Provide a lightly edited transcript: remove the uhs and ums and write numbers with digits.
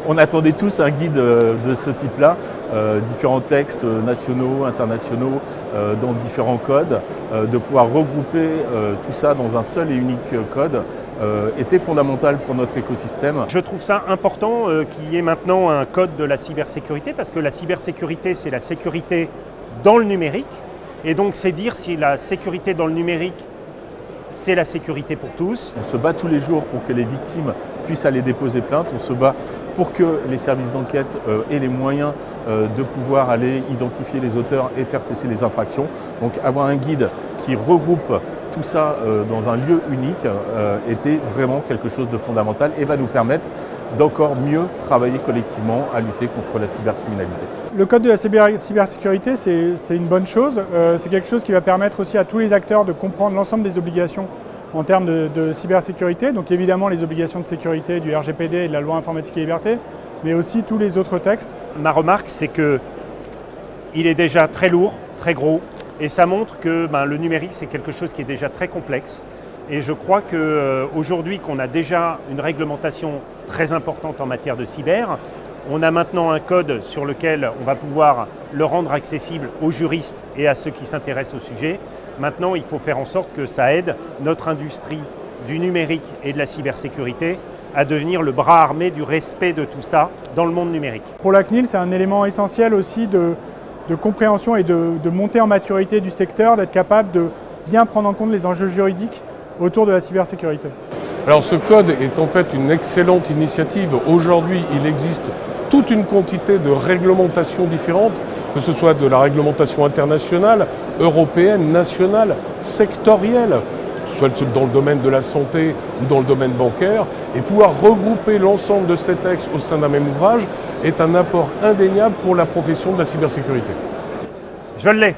On attendait tous un guide de ce type-là, différents textes nationaux, internationaux, dans différents codes, de pouvoir regrouper tout ça dans un seul et unique code était fondamental pour notre écosystème. Je trouve ça important qu'il y ait maintenant un code de la cybersécurité, parce que la cybersécurité, c'est la sécurité dans le numérique, et donc c'est dire si la sécurité dans le numérique, c'est la sécurité pour tous. On se bat tous les jours pour que les victimes puissent aller déposer plainte, on se bat pour que les services d'enquête aient les moyens de pouvoir aller identifier les auteurs et faire cesser les infractions. Donc avoir un guide qui regroupe tout ça dans un lieu unique était vraiment quelque chose de fondamental et va nous permettre d'encore mieux travailler collectivement à lutter contre la cybercriminalité. Le code de la cybersécurité, c'est une bonne chose. C'est quelque chose qui va permettre aussi à tous les acteurs de comprendre l'ensemble des obligations en termes de cybersécurité. Donc évidemment les obligations de sécurité du RGPD et de la loi informatique et liberté, mais aussi tous les autres textes. Ma remarque, c'est qu'il est déjà très lourd, très gros, et ça montre que le numérique, c'est quelque chose qui est déjà très complexe. Et je crois qu'aujourd'hui, qu'on a déjà une réglementation très importante en matière de cyber, on a maintenant un code sur lequel on va pouvoir le rendre accessible aux juristes et à ceux qui s'intéressent au sujet. Maintenant, il faut faire en sorte que ça aide notre industrie du numérique et de la cybersécurité à devenir le bras armé du respect de tout ça dans le monde numérique. Pour la CNIL, c'est un élément essentiel aussi de compréhension et de montée en maturité du secteur, d'être capable de bien prendre en compte les enjeux juridiques autour de la cybersécurité. Alors ce code est en fait une excellente initiative. Aujourd'hui, il existe toute une quantité de réglementations différentes, que ce soit de la réglementation internationale, européenne, nationale, sectorielle, soit dans le domaine de la santé ou dans le domaine bancaire, et pouvoir regrouper l'ensemble de ces textes au sein d'un même ouvrage est un apport indéniable pour la profession de la cybersécurité. Je l'ai.